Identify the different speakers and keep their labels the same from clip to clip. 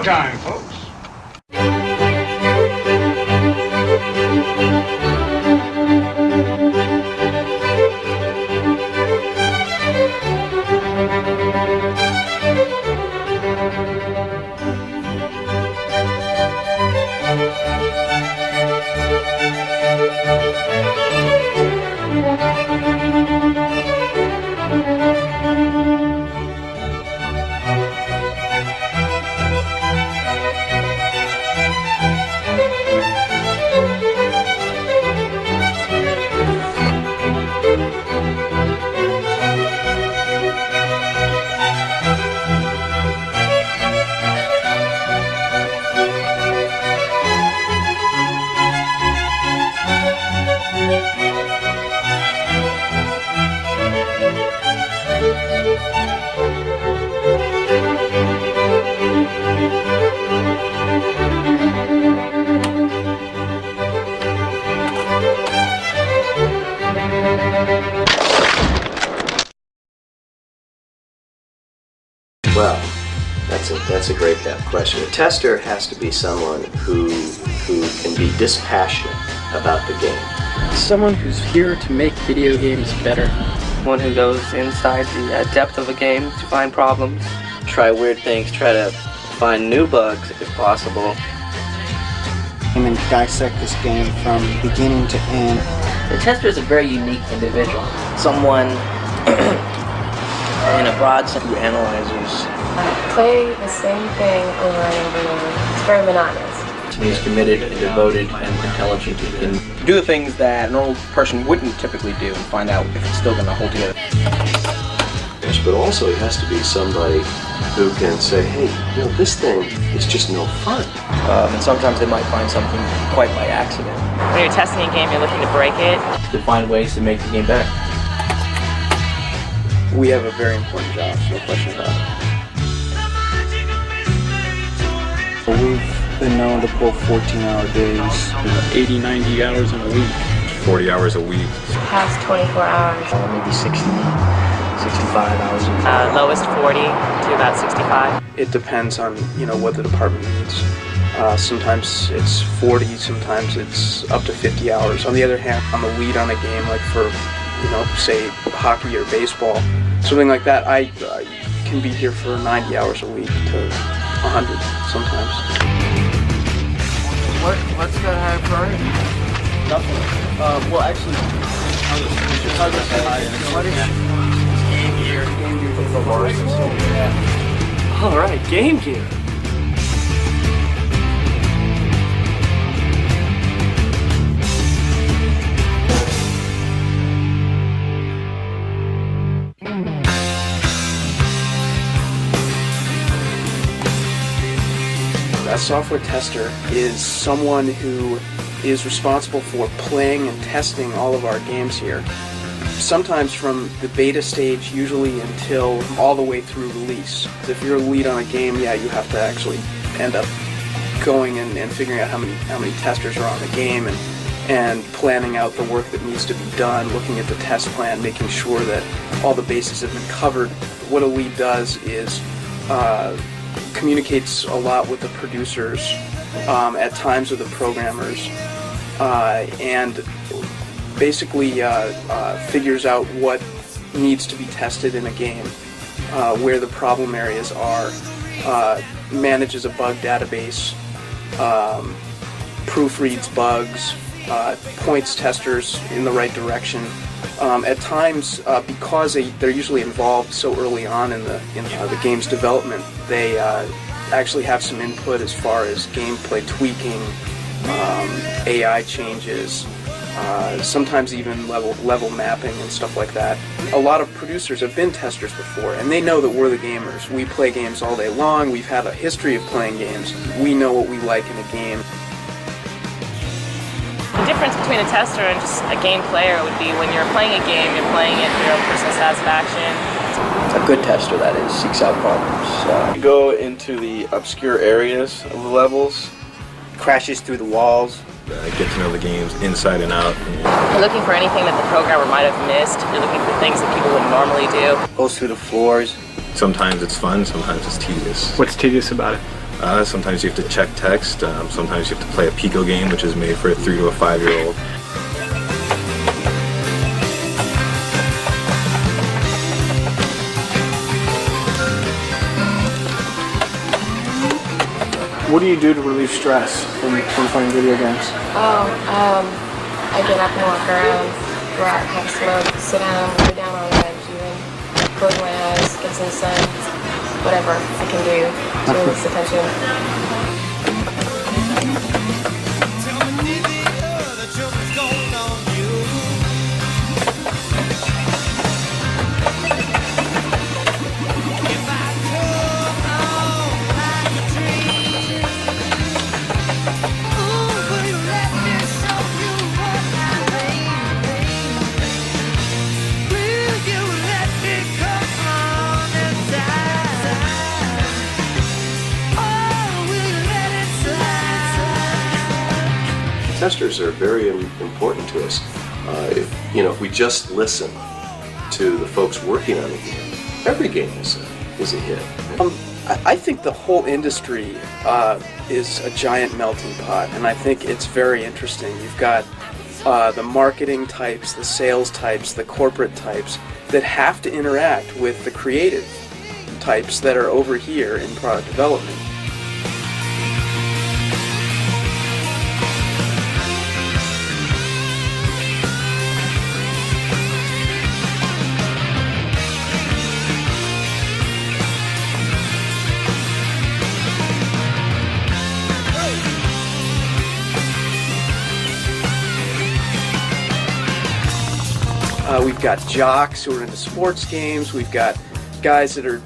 Speaker 1: showtime, folks.
Speaker 2: Well, that's a great question. A tester has to be someone who can be dispassionate about the game.
Speaker 3: Someone who's here to make video games better.
Speaker 4: One who goes inside the depth of a game to find problems.
Speaker 2: Try weird things, try to find new bugs if possible.
Speaker 5: And dissect this game from beginning to end.
Speaker 4: The tester is a very unique individual. Someone in a broad sense who analyzes.
Speaker 6: Play the same thing over and over and over. It's very monotonous.
Speaker 7: He's committed and devoted and intelligent. He can
Speaker 3: Do the things that a normal person wouldn't typically do and find out if it's still going to hold together.
Speaker 2: Yes, but also he has to be somebody who can say, hey, this thing is just no fun.
Speaker 3: And sometimes they might find something quite by accident.
Speaker 8: When you're testing a game, you're looking to break it.
Speaker 7: to find ways to make the game better.
Speaker 3: We have a very important job, no question about it.
Speaker 5: We've been known to pull 14-hour days.
Speaker 9: 80, 90 hours in a week. 40 hours a week.
Speaker 6: Past 24 hours.
Speaker 4: Maybe 60, 65 hours.
Speaker 8: Lowest 40 to about 65.
Speaker 3: It depends on, what the department needs. Sometimes it's 40, sometimes it's up to 50 hours. On the other hand, I'm a lead on a game, like for, say hockey or baseball, something like that. I can be here for 90 hours a week to 100 sometimes.
Speaker 1: What's the high priority?
Speaker 3: Nothing. Well, actually,
Speaker 1: All right, Game Gear.
Speaker 3: A software tester is someone who is responsible for playing and testing all of our games here. Sometimes from the beta stage, usually until all the way through release. If you're a lead on a game, you have to actually end up going and figuring out how many testers are on the game and planning out the work that needs to be done, looking at the test plan, making sure that all the bases have been covered. What a lead does is communicates a lot with the producers, at times with the programmers, and basically figures out what needs to be tested in a game, where the problem areas are, manages a bug database, proofreads bugs, points testers in the right direction. At times, because they're usually involved so early on in the game's development, they actually have some input as far as gameplay tweaking, AI changes, sometimes even level mapping and stuff like that. A lot of producers have been testers before, and they know that we're the gamers. We play games all day long. We've had a history of playing games. We know what we like in a game.
Speaker 8: The difference between a tester and just a game player would be when you're playing a game, you're playing it for your own personal satisfaction.
Speaker 7: A good tester, that is, seeks out problems.
Speaker 10: Go into the obscure areas of the levels, crashes through the walls.
Speaker 9: Get to know the games inside and out.
Speaker 8: You're looking for anything that the programmer might have missed. You're looking for things that people wouldn't normally do.
Speaker 10: Goes through the floors.
Speaker 9: Sometimes it's fun, sometimes it's tedious. What's tedious about it? Sometimes you have to check text. Sometimes you have to play a Pico game, which is made for a 3 to a 5-year-old.
Speaker 3: What do you do to relieve stress when playing video games?
Speaker 6: I get up and walk around, go out, have a smoke, sit down, lay down on the bench even, close my eyes, get some sun, whatever I can do to release the tension.
Speaker 2: Testers are very important to us. If we just listen to the folks working on the game, every game is a hit.
Speaker 3: I think the whole industry is a giant melting pot, and I think it's very interesting. You've got the marketing types, the sales types, the corporate types that have to interact with the creative types that are over here in product development. We've got jocks who are into sports games. We've got guys that are,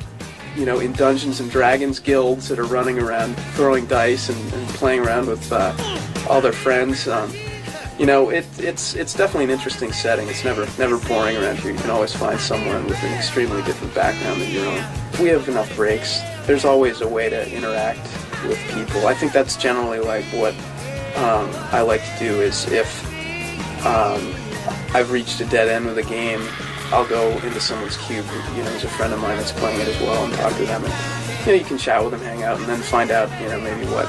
Speaker 3: in Dungeons and Dragons guilds that are running around throwing dice and playing around with all their friends. It's definitely an interesting setting. It's never boring around here. You can always find someone with an extremely different background than your own. We have enough breaks. There's always a way to interact with people. I think that's generally like what I like to do is if I've reached a dead end with a game, I'll go into someone's cube, who's a friend of mine that's playing it as well, and talk to them. And, you can chat with them, hang out, and then find out, maybe what,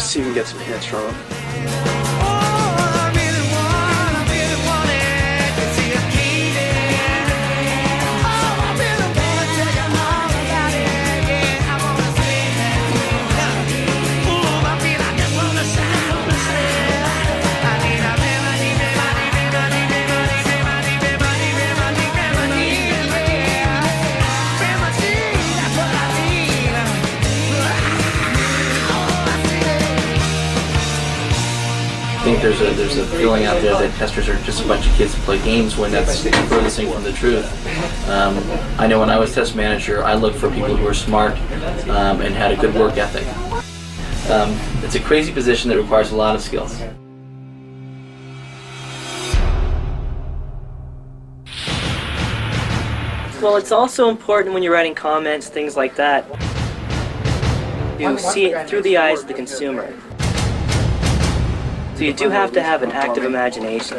Speaker 3: see if you can get some hints from them.
Speaker 7: I think there's a feeling out there that testers are just a bunch of kids that play games when that's the furthest thing from the truth. I know when I was test manager, I looked for people who were smart and had a good work ethic. It's a crazy position that requires a lot of skills.
Speaker 4: Well, it's also important when you're writing comments, things like that, to see it through the eyes of the consumer. So you do have to have an active imagination.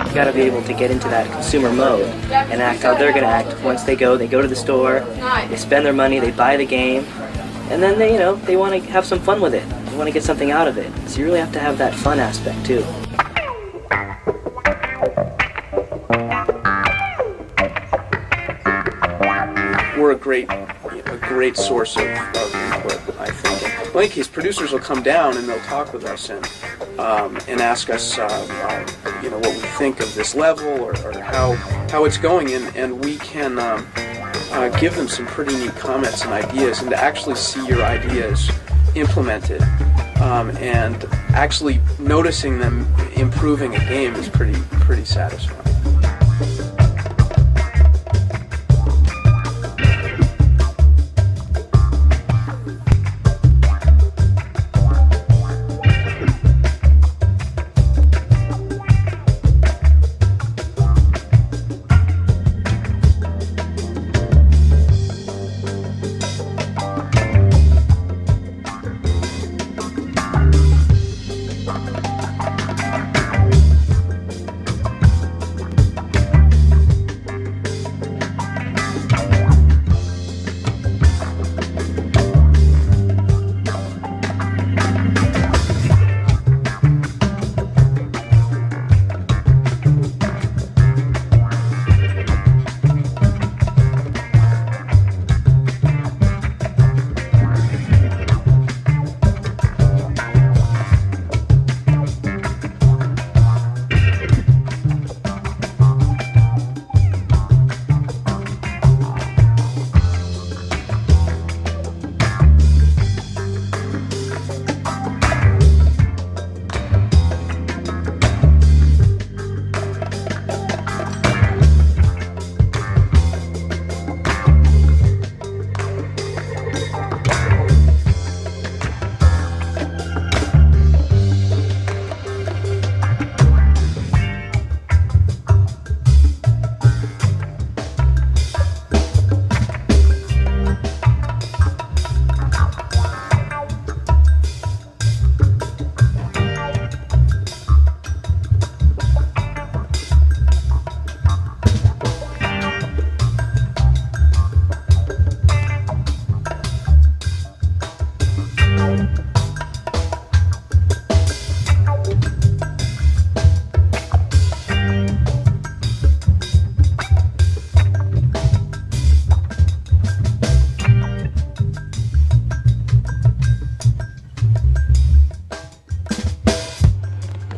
Speaker 4: You gotta be able to get into that consumer mode and act how they're gonna act. Once they go to the store, they spend their money, they buy the game, and then they want to have some fun with it. They want to get something out of it. So you really have to have that fun aspect too.
Speaker 3: We're a great source of input, I think. In any case, producers will come down and they'll talk with us and ask us, what we think of this level or how how it's going, and we can give them some pretty neat comments and ideas, and to actually see your ideas implemented and actually noticing them improving a game is pretty satisfying.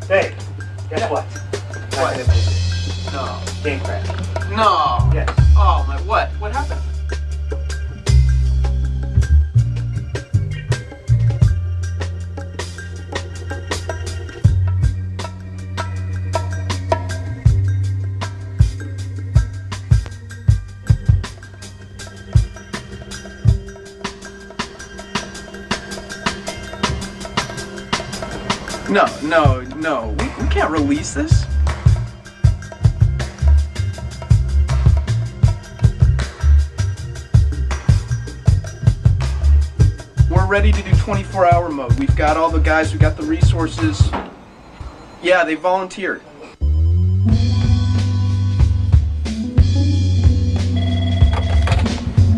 Speaker 11: Hey, guess what?
Speaker 3: What?
Speaker 11: No. Game crash.
Speaker 3: No.
Speaker 11: Yes.
Speaker 3: Oh my! What? What happened? No. We can't release this. We're ready to do 24-hour mode. We've got all the guys, we've got the resources. Yeah, they volunteered.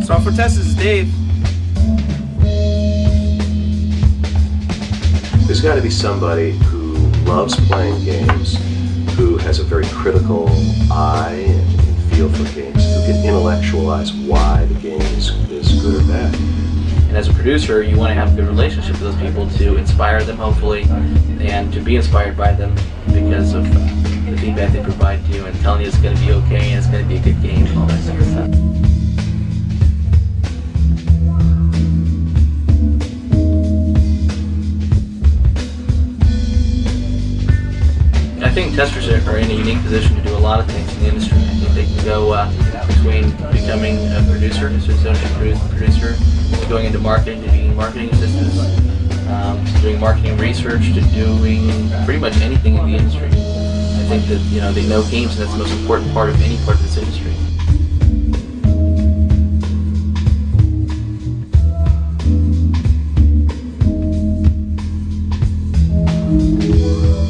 Speaker 3: Software Test, this is Dave.
Speaker 2: There's got to be somebody who loves playing games, who has a very critical eye and feel for games, who can intellectualize why the game is good or bad.
Speaker 7: And as a producer, you want to have a good relationship with those people to inspire them, hopefully, and to be inspired by them because of the feedback they provide to you and telling you it's going to be okay and it's going to be a good game and all that sort of stuff. I think testers are in a unique position to do a lot of things in the industry. I think they can go between becoming a producer, a social producer, to going into marketing, to being marketing assistants, to doing marketing research, to doing pretty much anything in the industry. I think that they know games, and that's the most important part of any part of this industry.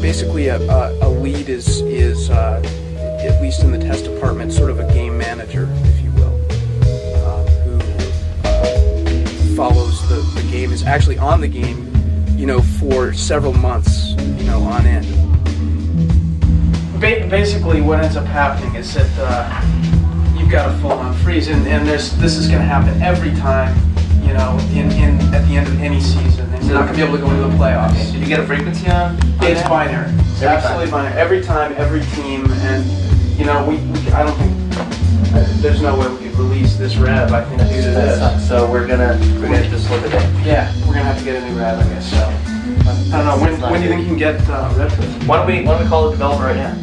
Speaker 3: Basically, a lead is at least in the test department, sort of a game manager, if you will, who follows the game, is actually on the game, for several months, on end. Basically, what ends up happening is that you've got a full-on freeze, and this is going to happen every time, at the end of any season, and you're not going to be able to go into the playoffs.
Speaker 7: Okay. Did you get a frequency on
Speaker 3: It's binary. It's absolutely binary. Every time, every team, and you know, I don't think there's no way we could release this rev. I think due to this.
Speaker 7: So we're gonna just look at that.
Speaker 3: Yeah, we're gonna have to get a new rev, I guess. So I don't know. When do you think you can get rev to this?
Speaker 7: Why don't we call the developer right now?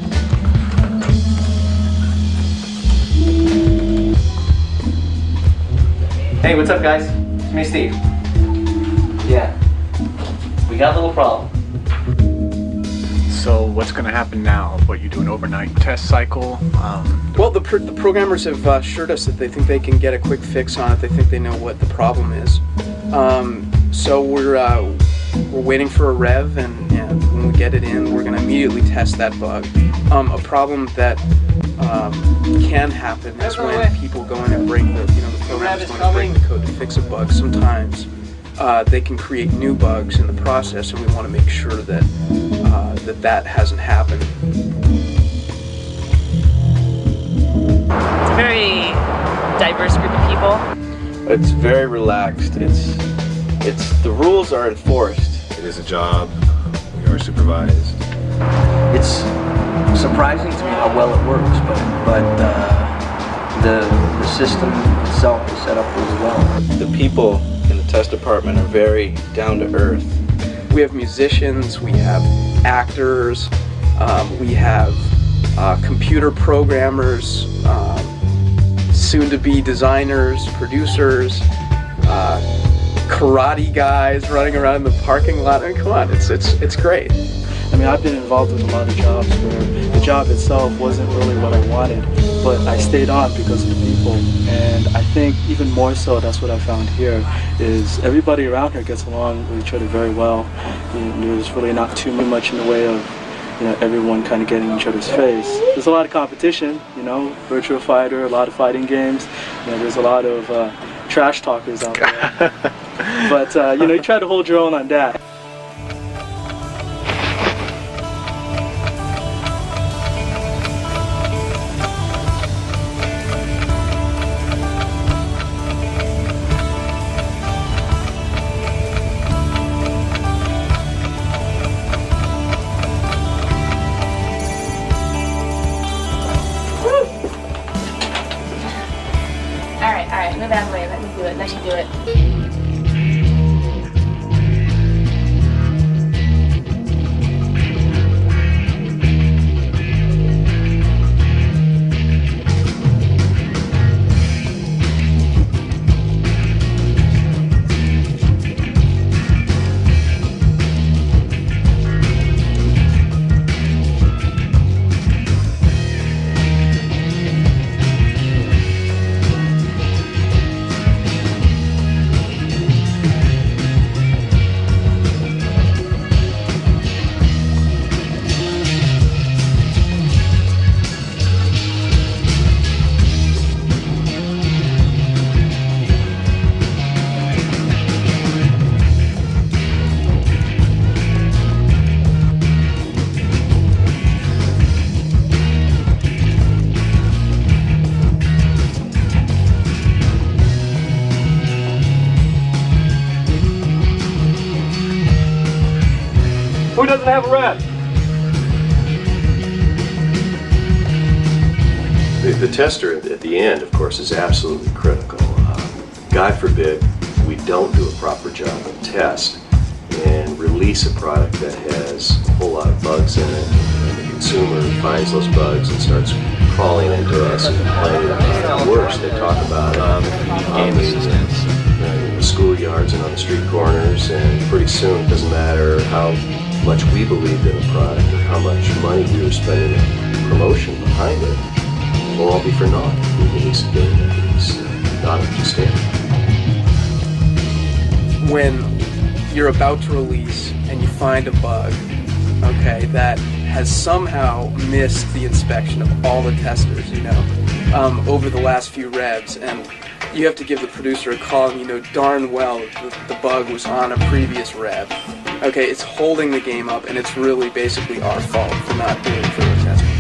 Speaker 7: Hey, what's up, guys? It's me, Steve. Yeah, we got a little problem.
Speaker 12: So what's going to happen now? What, you do an overnight test cycle?
Speaker 3: Well, the programmers have assured us that they think they can get a quick fix on it. They think they know what the problem is. So we're waiting for a rev, and when we get it in, we're going to immediately test that bug. A problem that can happen is when people go in and break the programmers go in and break the code to fix a bug. Sometimes they can create new bugs in the process, and we want to make sure that that hasn't happened.
Speaker 8: It's a very diverse group of people.
Speaker 10: It's very relaxed. It's the rules are enforced.
Speaker 9: It is a job. We are supervised.
Speaker 13: It's surprising to me how well it works, but the system itself is set up really well.
Speaker 10: The people in the test department are very down to earth.
Speaker 3: We have musicians, we have actors, we have computer programmers, soon-to-be designers, producers, karate guys running around in the parking lot. I mean, come on, it's great.
Speaker 14: I mean, I've been involved with a lot of jobs where the job itself wasn't really what I wanted, but I stayed on because of the people. And I think even more so, that's what I found here, is everybody around here gets along with each other very well. There's really not too much in the way of everyone kind of getting in each other's face. There's a lot of competition, Virtua Fighter, a lot of fighting games. There's a lot of trash talkers out there. But, you try to hold your own on that.
Speaker 6: Alright, move out of the way. Let me do it.
Speaker 11: Who doesn't have a rev?
Speaker 2: The tester at the end, of course, is absolutely critical. God forbid we don't do a proper job of test and release a product that has a whole lot of bugs in it, and the consumer finds those bugs and starts crawling into us and complaining about it. Worse, they talk about it on the schoolyards and on the street corners, and pretty soon it doesn't matter how much we believed in the product or how much money we were spending in promotion behind it. Will all be for naught. We release a game that is not up to standard.
Speaker 3: When you're about to release and you find a bug, okay, that has somehow missed the inspection of all the testers, over the last few revs, and you have to give the producer a call, and you know darn well the bug was on a previous rev. Okay, it's holding the game up, and it's really basically our fault for not doing further testing.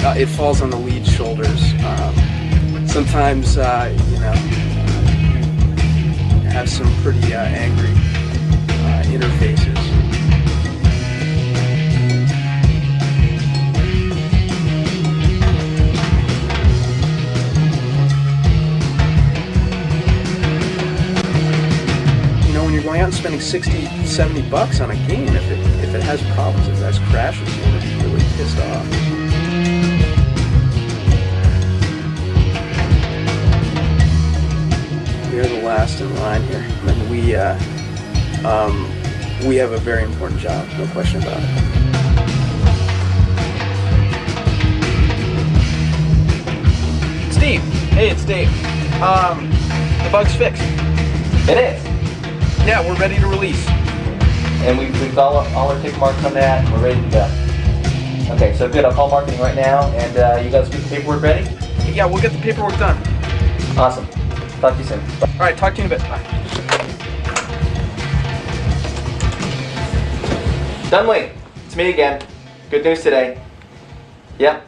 Speaker 3: It falls on the lead's shoulders. Sometimes, have some pretty angry interfaces. you're going out and spending 60, 70 bucks on a game, if it has problems, if it has crashes, you're going to be really pissed off. We're the last in line here, and we have a very important job, no question about it.
Speaker 10: Steve! Hey, it's Dave. The bug's fixed.
Speaker 7: It is.
Speaker 10: Yeah, we're ready to release.
Speaker 7: And we've got all our tick marks on that, and we're ready to go. Okay, so good. I'll call marketing right now, and you guys get the paperwork ready?
Speaker 10: Yeah, we'll get the paperwork done.
Speaker 7: Awesome. Talk to you soon.
Speaker 10: All right, talk to you in a bit. Bye.
Speaker 7: Dunley, it's me again. Good news today. Yep,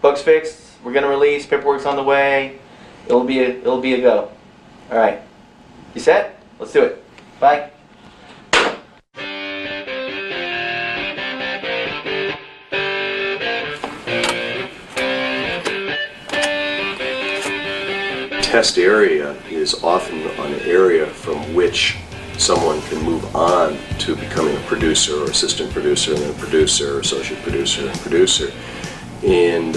Speaker 7: bug's fixed. We're gonna release. Paperwork's on the way. It'll be a go. All right. You set? Let's do it. Bye.
Speaker 2: Test area is often an area from which someone can move on to becoming a producer or assistant producer, and then a producer, associate producer, and producer. And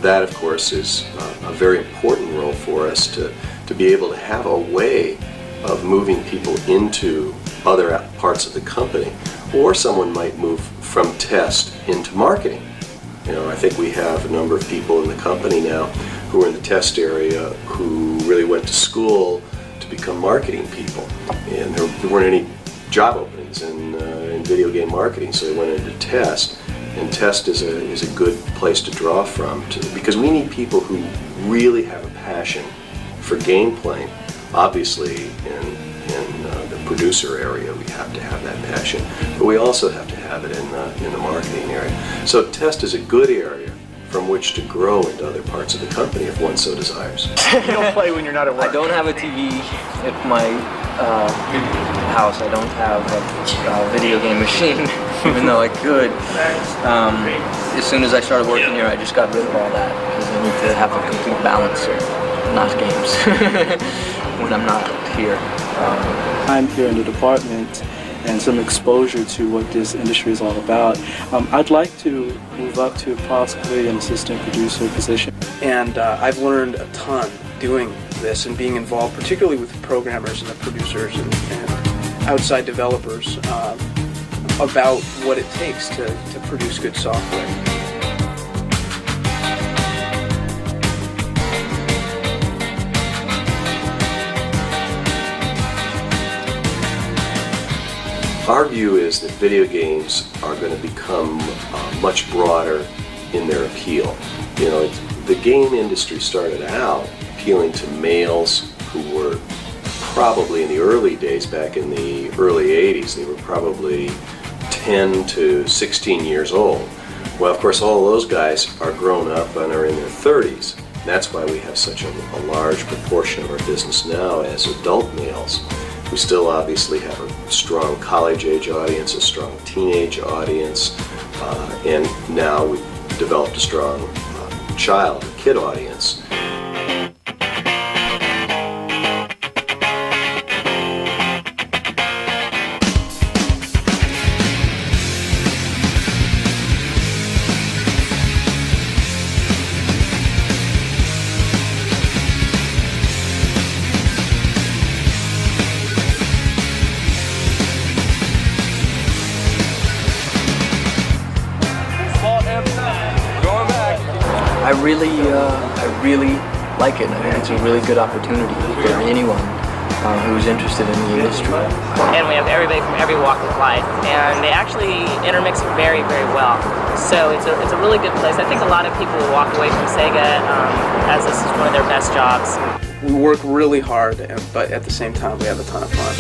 Speaker 2: that, of course, is a very important role for us to be able to have a way of moving people into other parts of the company. Or someone might move from test into marketing. You know, I think we have a number of people in the company now who are in the test area who really went to school to become marketing people. And there weren't any job openings in video game marketing, so they went into test. And test is a good place to draw from, because we need people who really have a passion for game playing. Obviously, in the producer area, we have to have that passion, but we also have to have it in the marketing area. So test is a good area from which to grow into other parts of the company if one so desires.
Speaker 10: You don't play when you're not at work.
Speaker 13: I don't have a TV at my house. I don't have a video game machine, even though I could. As soon as I started working here, I just got rid of all that because I need to have a complete balance of not games when I'm not here.
Speaker 14: I'm here in the department and some exposure to what this industry is all about. I'd like to move up to possibly an assistant producer position.
Speaker 3: And I've learned a ton doing this and being involved, particularly with the programmers and the producers and outside developers, about what it takes to produce good software.
Speaker 2: Our view is that video games are going to become much broader in their appeal. You know, the game industry started out appealing to males who were probably in the early days, back in the early 80s, they were probably 10 to 16 years old. Well, of course, all those guys are grown up and are in their 30s. That's why we have such a large proportion of our business now as adult males. We still obviously have a strong college-age audience, a strong teenage audience, and now we've developed a strong kid audience.
Speaker 13: I really like it. I think it's a really good opportunity for anyone who's interested in the industry.
Speaker 8: And we have everybody from every walk of life, and they actually intermix very, very well. So it's a really good place. I think a lot of people will walk away from Sega as this is one of their best jobs.
Speaker 3: We work really hard, but at the same time we have a ton of fun.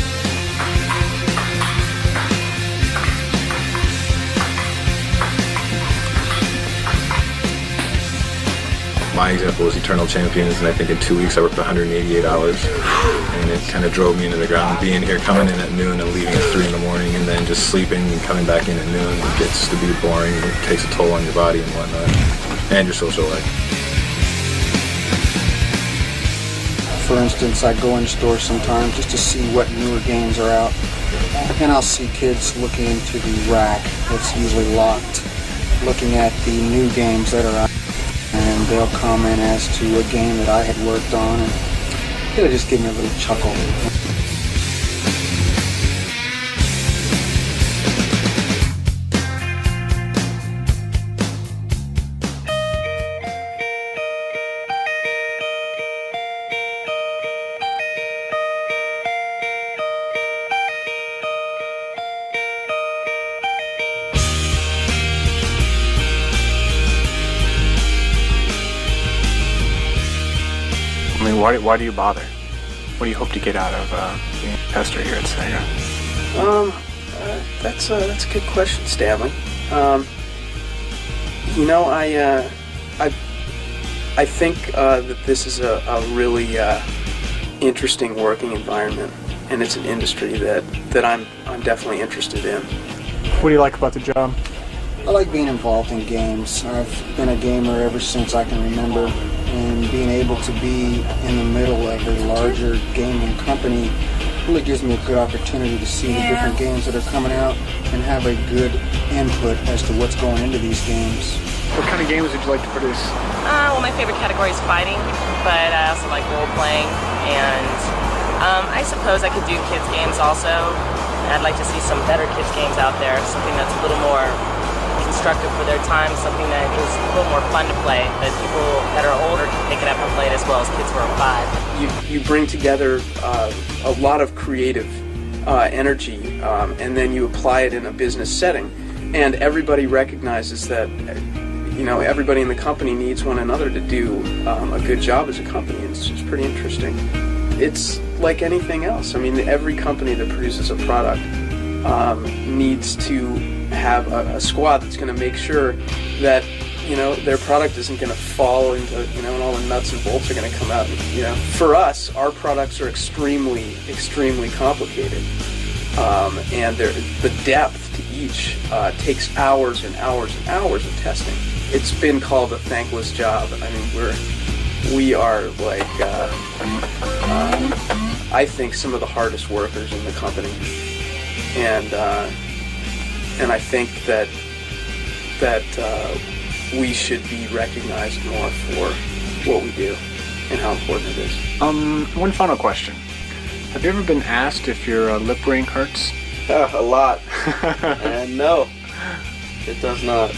Speaker 9: My example was Eternal Champions, and I think in 2 weeks I worked 188 hours, and it kind of drove me into the ground. Being here, coming in at noon and leaving at 3 in the morning, and then just sleeping and coming back in at noon, it gets to be boring. It takes a toll on your body and whatnot, and your social life.
Speaker 5: For instance, I go in stores sometimes just to see what newer games are out, and I'll see kids looking into the rack that's usually locked, looking at the new games that are out, and they'll comment as to a game that I had worked on, and it'll just give me a little chuckle.
Speaker 12: I mean, why do you bother? What do you hope to get out of being a tester here at Sega?
Speaker 3: That's a good question, Stanley. You know, I think that this is a really interesting working environment, and it's an industry that I'm definitely interested in.
Speaker 12: What do you like about the job?
Speaker 5: I like being involved in games. I've been a gamer ever since I can remember, and being able to be in the middle of a larger gaming company really gives me a good opportunity to see the different games that are coming out and have a good input as to what's going into these games.
Speaker 12: What kind of games would you like to produce?
Speaker 8: Well, my favorite category is fighting, but I also like role-playing, and I suppose I could do kids' games also. I'd like to see some better kids' games out there, something that's a little more constructive for their time, something that is a little more fun to play, that people that are older can pick it up and play it as well as kids who are 5.
Speaker 3: You bring together a lot of creative energy, and then you apply it in a business setting, and everybody recognizes that, you know, everybody in the company needs one another to do a good job as a company. It's just pretty interesting. It's like anything else. I mean, every company that produces a product needs to have a squad that's going to make sure that, you know, their product isn't going to fall into, you know, and all the nuts and bolts are going to come out. And, you know, for us, our products are extremely complicated, and the depth to each takes hours and hours and hours of testing. It's been called a thankless job. I mean, we are like, I think, some of the hardest workers in the company, and I think that we should be recognized more for what we do and how important it is.
Speaker 12: One final question. Have you ever been asked if your lip ring hurts?
Speaker 10: A lot. And no, it does not.